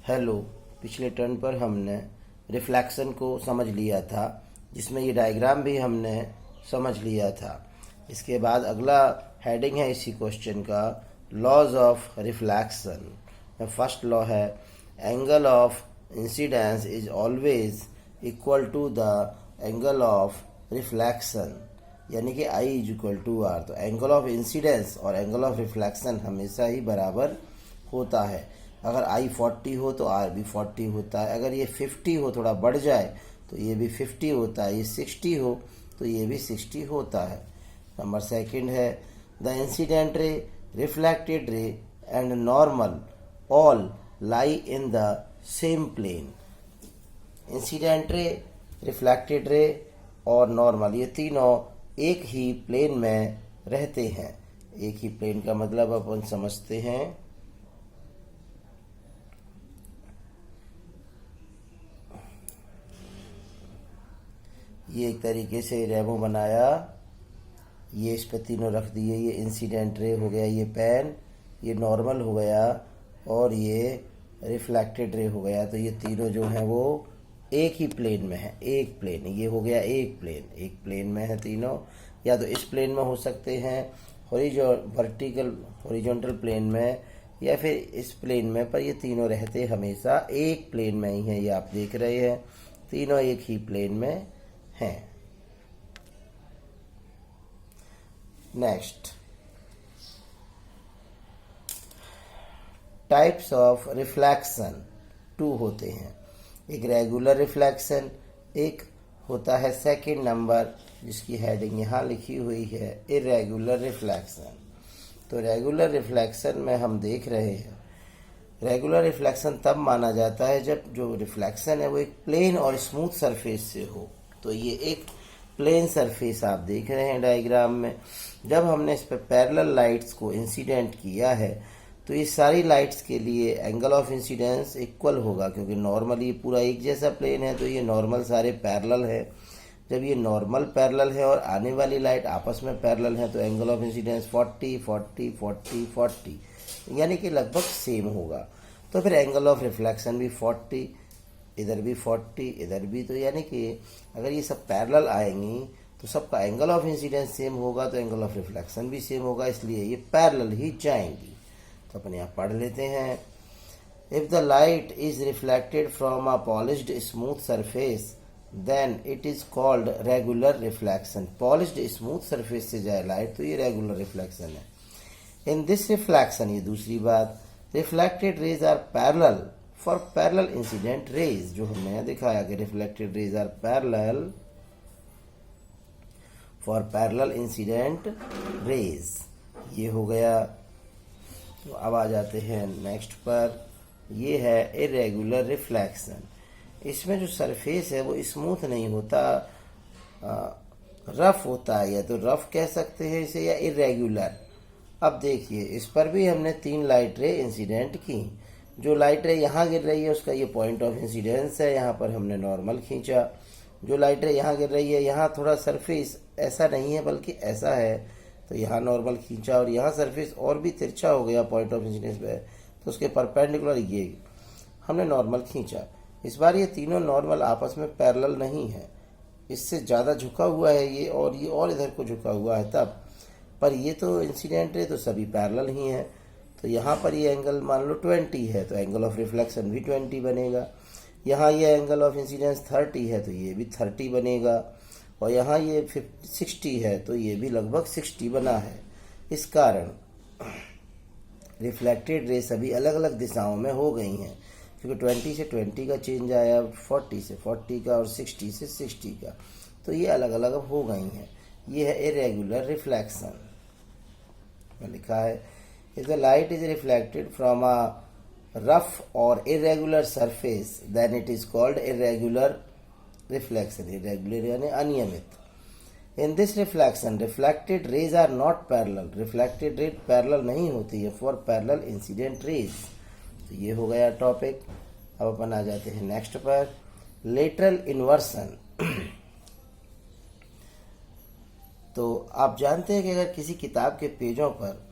Hello. पिछले turn पर हमने रिफ्लेक्शन को समझ लिया था, जिसमें ये डायग्राम भी हमने समझ लिया था। इसके बाद अगला हेडिंग है इसी क्वेश्चन का, laws of reflection. First law है angle of incidence is always equal to the angle of reflection, यानी कि I is equal to R। तो एंगल ऑफ इंसिडेंस और एंगल ऑफ रिफ्लेक्शन हमेशा ही बराबर होता है। अगर I 40 हो तो R भी 40 होता है। अगर ये 50 हो, थोड़ा बढ़ जाए, तो ये भी 50 होता है। ये 60 हो तो ये भी 60 होता है। नंबर सेकंड है the incident ray, reflected ray and normal all lie in the same plane. Incident ray, reflected ray और नॉर्मल, ये तीनों एक ही प्लेन में रहते हैं। एक ही प्लेन का मतलब अपन समझते हैं, ये एक तरीके से रेमो बनाया, ये इस पे तीनों रख दिए। ये इंसिडेंट रे हो गया, ये पेन, ये नॉर्मल हो गया और ये रिफ्लेक्टेड रे हो गया। तो ये तीनों जो हैं वो एक ही प्लेन में है, एक प्लेन। ये हो गया एक प्लेन, एक प्लेन में है तीनों। या तो इस प्लेन में हो सकते हैं हॉरिजॉन्टल प्लेन में, या फिर इस प्लेन में, पर ये तीनों रहते हमेशा एक प्लेन में ही हैं। ये आप देख रहे हैं, तीनों एक ही प्लेन में हैं। नेक्स्ट, टाइप्स ऑफ रिफ्लेक्शन 2 होते हैं। एक रेगुलर रिफ्लेक्शन, एक होता है सेकंड नंबर, जिसकी हेडिंग यहाँ लिखी हुई है, इरेगुलर रिफ्लेक्शन। तो रेगुलर रिफ्लेक्शन में हम देख रहे हैं, रेगुलर रिफ्लेक्शन तब माना जाता है जब जो रिफ्लेक्शन है वो एक प्लेन और स्मूथ सरफेस से हो। तो ये एक प्लेन सरफेस आप देख रहे हैं डायग्राम में। जब हमने इस पर पैरेलल लाइट्स को इंसिडेंट किया है तो ये सारी लाइट्स के लिए एंगल ऑफ इंसिडेंस इक्वल होगा, क्योंकि नॉर्मल ये पूरा एक जैसा प्लेन है, तो ये नॉर्मल सारे पैरेलल है। जब ये नॉर्मल पैरेलल है और आने वाली लाइट आपस में पैरेलल है, तो एंगल ऑफ इंसिडेंस 40 40 40 40, यानी कि लगभग सेम होगा। तो फिर एंगल ऑफ रिफ्लेक्शन भी 40, इधर भी 40, इधर भी। तो यानी कि अगर ये सब पैरेलल आएंगी तो सबका एंगल ऑफ इंसिडेंस सेम होगा, तो एंगल ऑफ रिफ्लेक्शन भी सेम होगा, इसलिए ये पैरेलल ही जाएंगी। तो अपन यहाँ पढ़ लेते हैं, if the light is reflected from a polished smooth surface then it is called regular reflection. Polished smooth surface से जाए लाइट तो ये रेगुलर रिफ्लेक्शन है। इन दिस रिफ्लेक्शन, ये दूसरी बात, reflected rays are parallel for parallel incident rays. जो हमने यहाँ दिखाया कि reflected rays are parallel for parallel incident rays, ये हो गया। तो अब आ जाते हैं नेक्स्ट पर, ये है इरेगुलर रिफ्लेक्शन। इसमें जो सरफेस है वो स्मूथ नहीं होता, रफ होता है, या तो रफ कह सकते हैं इसे, या इरेगुलर। अब देखिए, इस पर भी हमने 3 लाइट रे इंसिडेंट की। जो लाइट रे यहाँ गिर रही है उसका ये पॉइंट ऑफ इंसिडेंस है, यहाँ पर हमने नॉर्मल खींचा। जो लाइट रे यहाँ गिर रही है, यहाँ थोड़ा सरफेस ऐसा नहीं है बल्कि ऐसा है, तो यहाँ नॉर्मल खींचा, और यहाँ सरफेस और भी तिरछा हो गया पॉइंट ऑफ इंसिडेंस पे, तो उसके परपेंडिकुलर ये हमने नॉर्मल खींचा। इस बार ये तीनों नॉर्मल आपस में पैरेलल नहीं है, इससे ज़्यादा झुका हुआ है ये, और ये और इधर को झुका हुआ है तब। पर ये तो इंसिडेंट है तो सभी पैरेलल ही हैं। तो यहाँ पर ये एंगल मान लो 20 है, तो एंगल ऑफ रिफ्लेक्शन भी 20 बनेगा। यहाँ ये एंगल ऑफ इंसिडेंस 30 है, तो ये भी 30 बनेगा। और यहाँ ये 60 है, तो ये भी लगभग 60 बना है। इस कारण रिफ्लेक्टेड रे सभी अलग अलग दिशाओं में हो गई हैं, क्योंकि 20 से 20 का चेंज आया, 40 से 40 का, और 60 से 60 का, तो ये अलग अलग अब हो गई हैं। ये है इरेगुलर रिफ्लेक्शन में लिखा है, if the light is reflected from a rough or irregular surface then it is called irregular reflection. Irregular यानी अनियमित। In this reflection reflected rays are not parallel. Reflected ray parallel नहीं होती है for parallel incident raise. तो ये हो गया topic. अब अपन आ जाते हैं नेक्स्ट पर, लेटरल इन्वर्सन। तो आप जानते हैं कि अगर किसी किताब के पेजों पर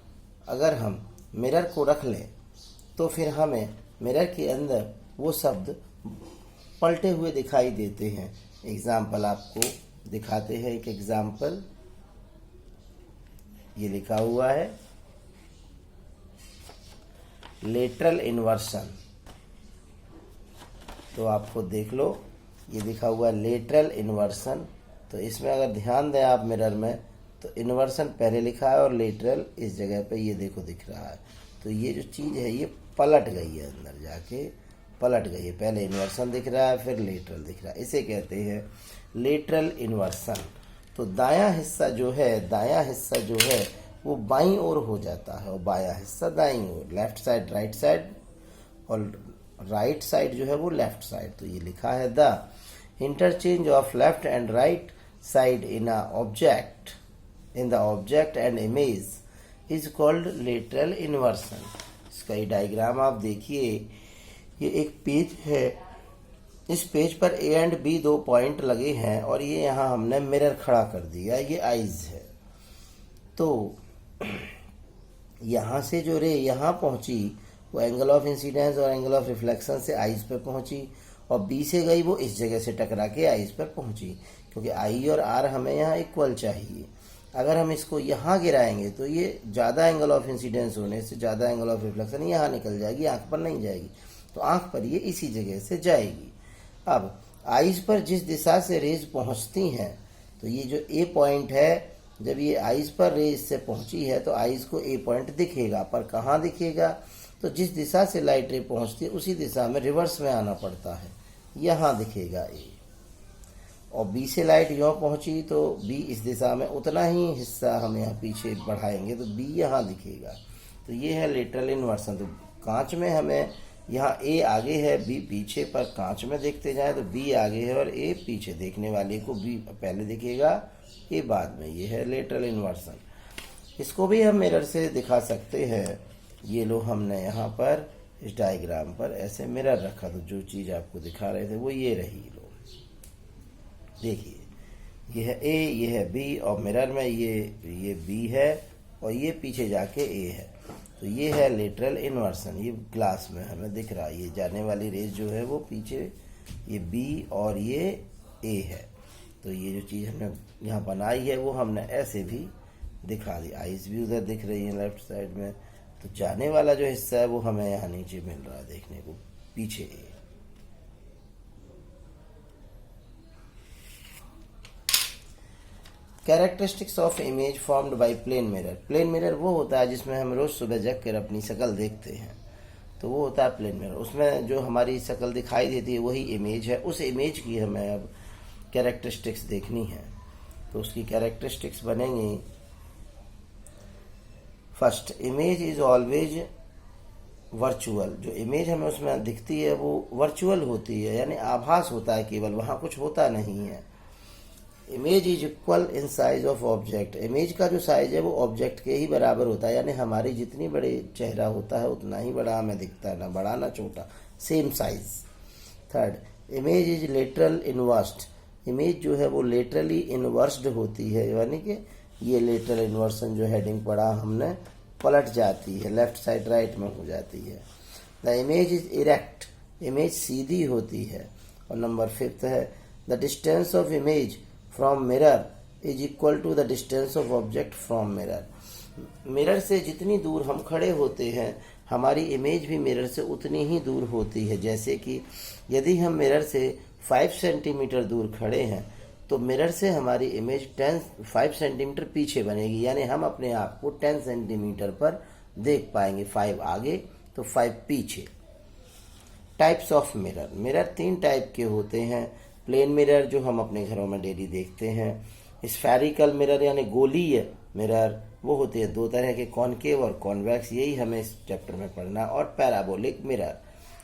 अगर हम मिरर को रख लें तो फिर हमें मिरर के अंदर वो शब्द पलटे हुए दिखाई देते हैं। एग्जाम्पल आपको दिखाते हैं, एक एग्जाम्पल ये लिखा हुआ है लेटरल इन्वर्सन। तो आपको देख लो, ये लिखा हुआ है लेटरल इन्वर्सन। तो इसमें अगर ध्यान दें आप मिरर में, तो इन्वर्सन पहले लिखा है और लेटरल इस जगह पे ये देखो दिख रहा है। तो ये जो चीज़ है ये पलट गई है, अंदर जाके पलट गई है। पहले इन्वर्सन दिख रहा है, फिर लेटरल दिख रहा है, इसे कहते हैं लेटरल इन्वर्सन। तो दायां हिस्सा जो है वो बाईं ओर हो जाता है और बायां हिस्सा दाईं ओर, लेफ्ट साइड राइट साइड और राइट साइड जो है वो लेफ्ट साइड। तो ये लिखा है the interchange of left and right side in the object and image is called lateral inversion. इसका ये डायग्राम आप देखिए, ये एक पेज है, इस पेज पर ए एंड बी 2 पॉइंट लगे हैं और ये यहाँ हमने मिरर खड़ा कर दिया, ये आईज है। तो यहाँ से जो रे यहाँ पहुंची वो एंगल ऑफ इंसिडेंस और एंगल ऑफ रिफ्लेक्शन से आईज पर पहुंची, और बी से गई वो इस जगह से टकरा के आईज पर पहुंची, क्योंकि आई और आर हमें यहाँ इक्वल चाहिए। अगर हम इसको यहाँ गिराएंगे तो ये ज़्यादा एंगल ऑफ इंसिडेंस होने से ज़्यादा एंगल ऑफ रिफ्लेक्शन यहाँ निकल जाएगी, आँख पर नहीं जाएगी। तो आँख पर ये इसी जगह से जाएगी। अब आईज पर जिस दिशा से रेज पहुँचती हैं, तो ये जो ए पॉइंट है, जब ये आईज पर रेज से पहुँची है तो आईज को ए पॉइंट दिखेगा, पर कहाँ दिखेगा? तो जिस दिशा से लाइट रे पहुँचती है उसी दिशा में रिवर्स में आना पड़ता है, यहाँ दिखेगा ए। और बी से लाइट यहाँ पहुंची तो बी इस दिशा में, उतना ही हिस्सा हम यहाँ पीछे बढ़ाएंगे तो बी यहाँ दिखेगा। तो ये है लेटरल इन्वर्सन। तो कांच में हमें यहाँ ए आगे है, बी पीछे, पर कांच में देखते जाए तो बी आगे है और ए पीछे। देखने वाले को बी पहले दिखेगा, ए बाद में। ये है लेटरल इन्वर्सन। इसको भी हम मिरर से दिखा सकते हैं। ये लो, हमने यहाँ पर इस डायग्राम पर ऐसे मिरर रखा, तो जो चीज़ आपको दिखा रहे थे वो ये रही। लो देखिए, ये है ए, ये है बी, और मिरर में ये बी है और ये पीछे जाके ए है। तो ये है लेटरल इन्वर्सन। ये ग्लास में हमें दिख रहा है, ये जाने वाली रेज जो है वो पीछे ये बी और ये ए है। तो ये जो चीज़ हमने यहाँ बनाई है वो हमने ऐसे भी दिखा दी। आइज भी उधर दिख रही है लेफ्ट साइड में। तो जाने वाला जो हिस्सा है वो हमें यहाँ नीचे मिल रहा है देखने को, पीछे ए। Characteristics of image formed by plane mirror. Plane mirror वो होता है जिसमें हम रोज सुबह जग कर अपनी शक्ल देखते हैं, तो वो होता है प्लेन मिरर। उसमें जो हमारी शक्ल दिखाई देती है वही इमेज है। उस इमेज की हमें अब कैरेक्टरिस्टिक्स देखनी है। तो उसकी कैरेक्टरिस्टिक्स बनेंगी, first, image is always virtual. जो इमेज हमें उसमें दिखती है वो वर्चुअल होती है, यानी आभास होता है केवल, वहाँ कुछ होता नहीं है। Image is equal in size of object. Image का जो साइज है वो ऑब्जेक्ट के ही बराबर होता है, यानी हमारी जितनी बड़े चेहरा होता है उतना ही बड़ा हमें दिखता है, ना बड़ा ना छोटा, same size. Third, image is lateral inversed. Image जो है वो लेटरली इन्वर्स्ड होती है, यानी कि ये लेटरल इन्वर्सन जो हेडिंग पढ़ा हमने, पलट जाती है, लेफ्ट साइड राइट में हो जाती है। The image is erect. Image सीधी होती है। और नंबर 5 है, the distance of image from mirror is equal to the distance of object from mirror. Mirror से जितनी दूर हम खड़े होते हैं हमारी इमेज भी मिरर से उतनी ही दूर होती है। जैसे कि यदि हम मिरर से 5 सेंटीमीटर दूर खड़े हैं तो मिरर से हमारी इमेज 5 सेंटीमीटर पीछे बनेगी, यानी हम अपने आप को 10 सेंटीमीटर पर देख पाएंगे, 5 आगे तो 5 पीछे। Types of mirror. Mirror 3 type के होते हैं। प्लेन मिरर जो हम अपने घरों में डेली देखते हैं। स्फेरिकल मिरर यानी गोलीय मिरर, वो होते हैं 2 तरह के, कॉनकेव और कॉन्वेक्स, यही हमें इस चैप्टर में पढ़ना। और पैराबोलिक मिरर,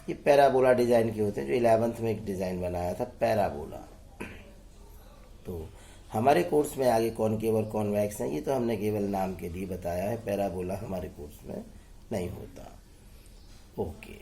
ये पैराबोला डिजाइन के होते हैं, जो 11th में एक डिजाइन बनाया था पैराबोला। तो हमारे कोर्स में आगे कॉनकेव और कॉन्वेक्स हैं, ये तो हमने केवल नाम के लिए बताया है, पैराबोला हमारे कोर्स में नहीं होता। ओके।